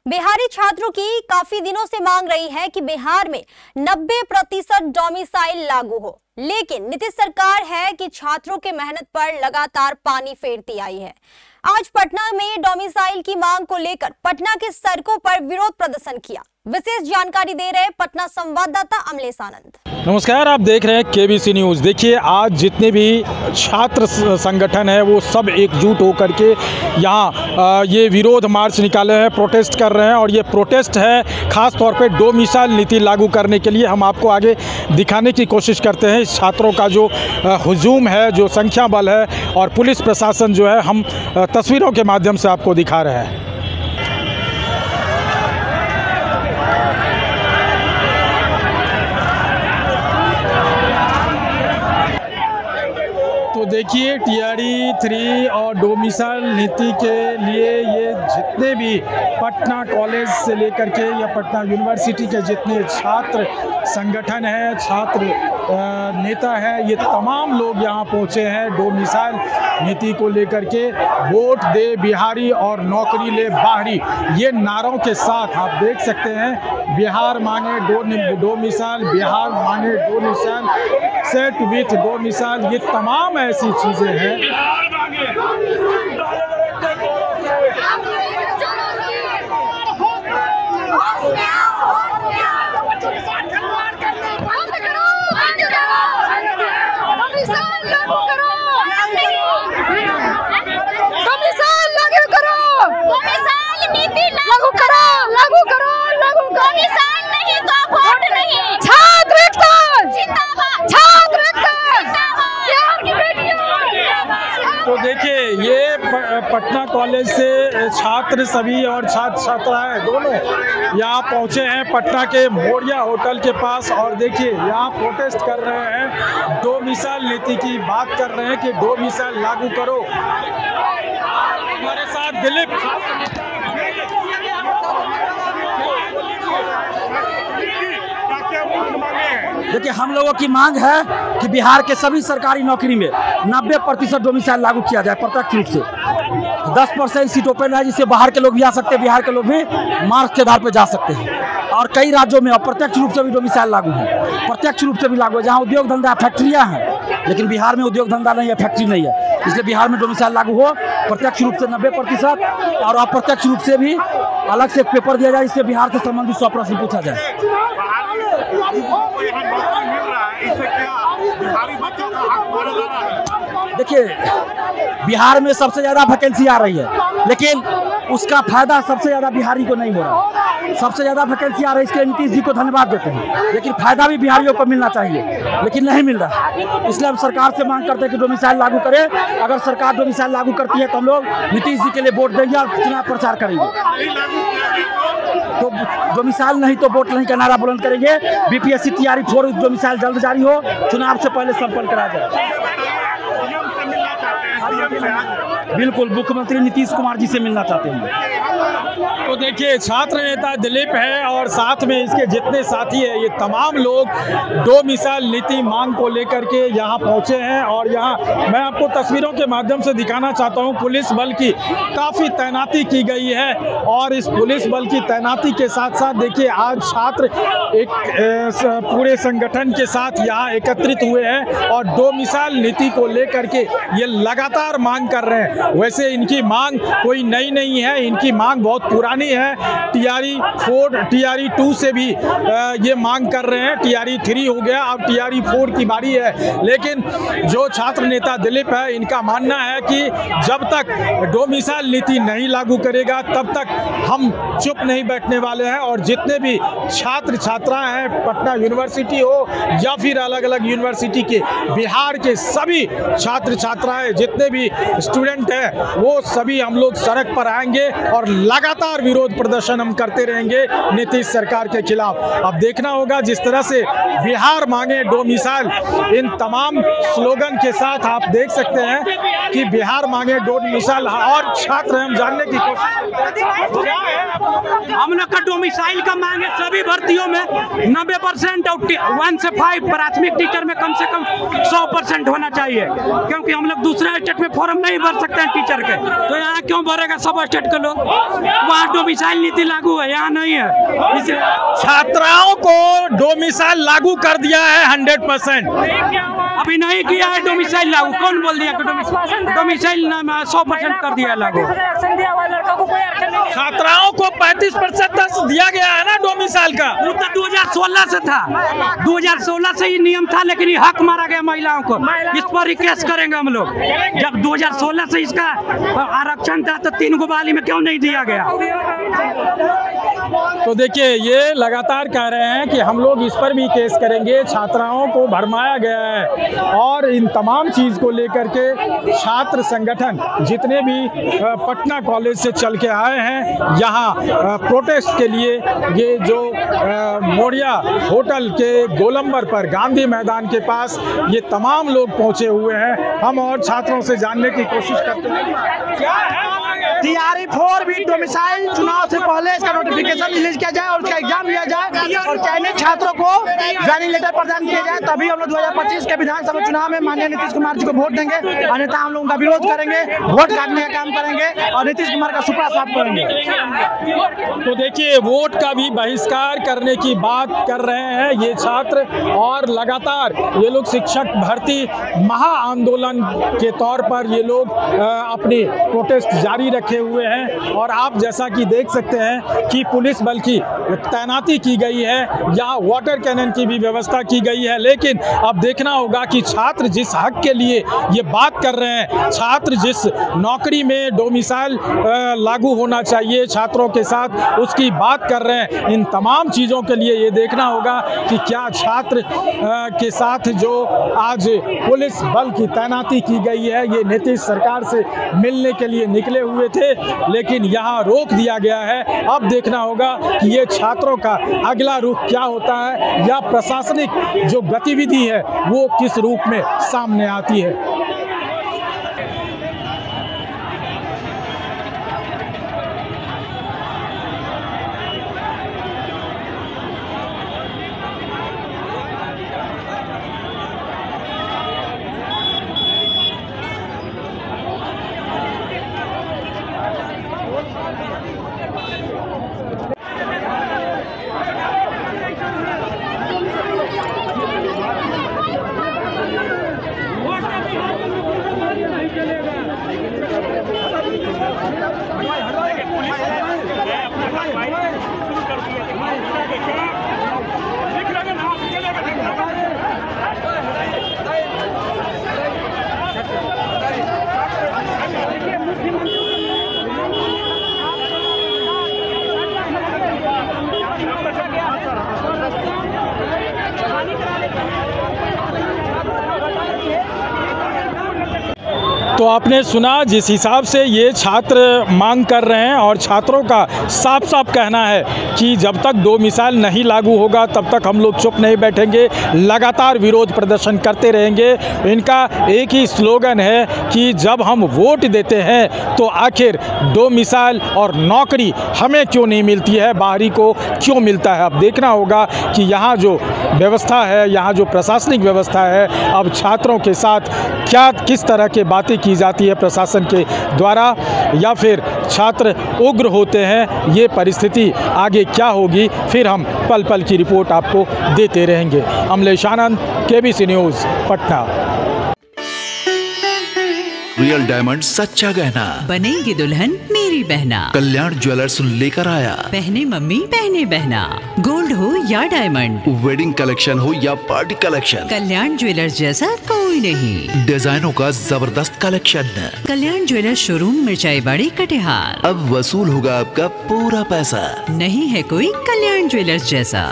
बिहारी छात्रों की काफी दिनों से मांग रही है कि बिहार में 90% डोमिसाइल लागू हो, लेकिन नीतीश सरकार है कि छात्रों के मेहनत पर लगातार पानी फेरती आई है। आज पटना में डोमिसाइल की मांग को लेकर पटना के सड़कों पर विरोध प्रदर्शन किया। विशेष जानकारी दे रहे पटना संवाददाता अमलेश आनंद। नमस्कार, आप देख रहे हैं केबीसी न्यूज़। देखिए, आज जितने भी छात्र संगठन है वो सब एकजुट होकर के यहाँ ये विरोध मार्च निकाले हैं, प्रोटेस्ट कर रहे हैं। और ये प्रोटेस्ट है ख़ास तौर पे डोमिसाइल नीति लागू करने के लिए। हम आपको आगे दिखाने की कोशिश करते हैं इस छात्रों का जो हुजूम है, जो संख्या बल है और पुलिस प्रशासन जो है, हम तस्वीरों के माध्यम से आपको दिखा रहे हैं। तो देखिए, टीआरई 3 और डोमिसाइल नीति के लिए ये जितने भी पटना कॉलेज से लेकर के या पटना यूनिवर्सिटी के जितने छात्र संगठन हैं, छात्र नेता है, ये तमाम लोग यहाँ पहुँचे हैं डोमिसाइल नीति को लेकर के। वोट दे बिहारी और नौकरी ले बाहरी, ये नारों के साथ आप देख सकते हैं। बिहार मांगे डोमिसाइल, बिहार मांगे डोमिसाइल, सेट विथ डोमिसाइल, ये तमाम ऐसी चीजें हैं। तो देखिए, ये पटना कॉलेज से छात्र सभी और छात्र छात्राएं दोनों यहाँ पहुँचे हैं पटना के मोरिया होटल के पास। और देखिए, यहाँ प्रोटेस्ट कर रहे हैं, डोमिसाइल नीति की बात कर रहे हैं कि डोमिसाइल लागू करो। हमारे साथ दिलीप। देखिए, हम लोगों की मांग है कि बिहार के सभी सरकारी नौकरी में 90% डोमिसाइल लागू किया जाए प्रत्यक्ष रूप से। 10% सीट ओपन है, जिससे बाहर के लोग भी आ सकते हैं, बिहार के लोग भी मार्क्स के आधार पर जा सकते हैं। और कई राज्यों में अप्रत्यक्ष रूप से भी डोमिसाइल लागू है, प्रत्यक्ष रूप से भी लागू है। जहाँ उद्योग धंधा फैक्ट्रियाँ हैं, लेकिन बिहार में उद्योग धंधा नहीं है, फैक्ट्री नहीं है, इसलिए बिहार में डोमिसाइल लागू हो। प्रत्यक्ष रूप से 90% और अप्रत्यक्ष रूप से भी अलग से एक पेपर दिया जाए, इससे बिहार से संबंधित 100 प्रश्न पूछा जाए। देखिए, बिहार में सबसे ज़्यादा वैकेंसी आ रही है, लेकिन उसका फायदा सबसे ज़्यादा बिहारी को नहीं हो रहा। सबसे ज़्यादा वैकेंसी आ रही है, इसके नीतीश जी को धन्यवाद देते हैं, लेकिन फायदा भी बिहारियों को मिलना चाहिए, लेकिन नहीं मिल रहा। इसलिए हम सरकार से मांग करते हैं कि डोमिसाइल लागू करें। अगर सरकार डोमिसाइल लागू करती है तो हम लोग नीतीश जी के लिए वोट देंगे और चुनाव प्रचार करेंगे। तो डोमिसाइल नहीं तो वोट नहीं का नारा बुलंद करेंगे। बीपीएससी टीआरई 4 डोमिसाइल जल्द जारी हो, चुनाव से पहले संपन्न करा जाए। बिल्कुल, मुख्यमंत्री नीतीश कुमार जी से मिलना चाहते हैं। तो देखिए, छात्र नेता दिलीप है और साथ में इसके जितने साथी हैं, ये तमाम लोग डोमिसाइल नीति मांग को लेकर के यहाँ पहुँचे हैं। और यहाँ मैं आपको तस्वीरों के माध्यम से दिखाना चाहता हूँ, पुलिस बल की काफ़ी तैनाती की गई है। और इस पुलिस बल की तैनाती के साथ साथ देखिए, आज छात्र एक पूरे संगठन के साथ यहाँ एकत्रित हुए हैं और डोमिसाइल नीति को लेकर के ये लगातार मांग कर रहे हैं। वैसे इनकी मांग कोई नई नहीं है, इनकी मांग बहुत पुरानी है। टीआरई 4, टीआरई 2 से भी ये मांग कर रहे हैं। टीआरई 3 हो गया, अब टीआरई 4 की बारी है। लेकिन जो छात्र नेता दिलीप है, इनका मानना है कि जब तक डोमिसाइल नीति नहीं लागू करेगा तब तक हम चुप नहीं बैठने वाले हैं। और जितने भी छात्र छात्राएं हैं, पटना यूनिवर्सिटी हो या फिर अलग अलग यूनिवर्सिटी के, बिहार के सभी छात्र छात्राएं, जितने भी स्टूडेंट हैं, वो सभी हम लोग सड़क पर आएंगे और लगातार विरोध प्रदर्शन हम करते रहेंगे नीतीश सरकार के खिलाफ। अब देखना होगा, जिस तरह से बिहार मांगे डोमिसाइल, इन तमाम स्लोगन के साथ आप देख सकते हैं कि बिहार मांगे डोमिसाइल। और छात्र हम जानने की कोशिश हम लोग का डोमिसाइल का मांग है सभी भर्तियों में 90% और 1 से 5 प्राथमिक टीचर में कम से कम 100% होना चाहिए, क्योंकि हम लोग दूसरे स्टेट में फॉर्म नहीं भर सकते हैं टीचर के, तो यहाँ क्यों भरेगा सब स्टेट के लोग? वहाँ डोमिसाइल नीति लागू है, यहाँ नहीं है। इसे छात्राओं को डोमिसाइल लागू कर दिया है 100%। अभी नहीं किया है डोमिसाइल लागू, कौन बोल दिया कि डोमिसाइल 100% कर दिया लागू? छात्राओं को 35% दिया गया है ना डोमिसाइल का। वो तो 2016 से था, 2016 से ये नियम था, लेकिन ये हक मारा गया महिलाओं को। इस पर ही केस करेंगे हम लोग। जब 2016 से इसका आरक्षण था तो 3 गो बहाली में क्यों नहीं दिया गया? तो देखिए, ये लगातार कह रहे हैं कि हम लोग इस पर भी केस करेंगे। छात्राओं को भरमाया गया है और इन तमाम चीज़ को लेकर के छात्र संगठन जितने भी पटना कॉलेज से चल के आए हैं यहाँ प्रोटेस्ट के लिए, ये जो मोरिया होटल के गोलंबर पर गांधी मैदान के पास ये तमाम लोग पहुँचे हुए हैं। हम और छात्रों से जानने की कोशिश करते हैं क्या है। TRE-4 भी डोमिसाइल चुनाव से पहले इसका नोटिफिकेशन रिलीज किया जाए और उसका एग्जाम लिया जाए और चयनित छात्रों को ज्वाइनिंग लेटर प्रदान किया जाए, तभी हम लोग 2025 के विधानसभा चुनाव में माननीय नीतीश कुमार जी को वोट देंगे। अन्यथा हम लोग उनका विरोध करेंगे, वोट काटने का काम करेंगे और नीतीश कुमार का सुपड़ा साफ करेंगे। तो देखिए, वोट का भी बहिष्कार करने की बात कर रहे हैं ये छात्र और लगातार ये लोग शिक्षक भर्ती महाआंदोलन के तौर पर ये लोग अपनी प्रोटेस्ट जारी रखे हुए हैं। और आप जैसा कि देख सकते हैं कि पुलिस बल की तैनाती की गई है, यहाँ वाटर कैनन की भी व्यवस्था की गई है। लेकिन अब देखना होगा कि छात्र जिस हक के लिए ये बात कर रहे हैं, छात्र जिस नौकरी में डोमिसाइल लागू होना चाहिए छात्रों के साथ, उसकी बात कर रहे हैं। इन तमाम चीज़ों के लिए ये देखना होगा कि क्या छात्र के साथ जो आज पुलिस बल की तैनाती की गई है, ये नीतीश सरकार से मिलने के लिए निकले हुए थे, लेकिन यहाँ रोक दिया गया है। अब देखना होगा कि ये छात्रों का अगला रुख क्या होता है या प्रशासनिक जो गतिविधि है वो किस रूप में सामने आती है। तो आपने सुना जिस हिसाब से ये छात्र मांग कर रहे हैं और छात्रों का साफ साफ कहना है कि जब तक डोमिसाइल नहीं लागू होगा तब तक हम लोग चुप नहीं बैठेंगे, लगातार विरोध प्रदर्शन करते रहेंगे। इनका एक ही स्लोगन है कि जब हम वोट देते हैं तो आखिर डोमिसाइल और नौकरी हमें क्यों नहीं मिलती है, बाहरी को क्यों मिलता है। अब देखना होगा कि यहाँ जो व्यवस्था है, यहाँ जो प्रशासनिक व्यवस्था है, अब छात्रों के साथ क्या किस तरह की बातें की जाती है प्रशासन के द्वारा, या फिर छात्र उग्र होते हैं, ये परिस्थिति आगे क्या होगी, फिर हम पल पल की रिपोर्ट आपको देते रहेंगे। अमलेश आनंद, KBC news, Patna. Real diamond सच्चा गहना, बनेगी दुल्हन मेरी बहना। कल्याण ज्वेलर्स लेकर आया, पहने मम्मी पहने बहना। गोल्ड हो या डायमंड, वेडिंग कलेक्शन हो या पार्टी कलेक्शन, कल्याण ज्वेलर्स जैसा कोई नहीं। डिजाइनों का जबरदस्त कलेक्शन। कल्याण ज्वेलर्स शोरूम मिर्चाई बाड़ी कटिहार। अब वसूल होगा आपका पूरा पैसा। नहीं है कोई कल्याण ज्वेलर्स जैसा।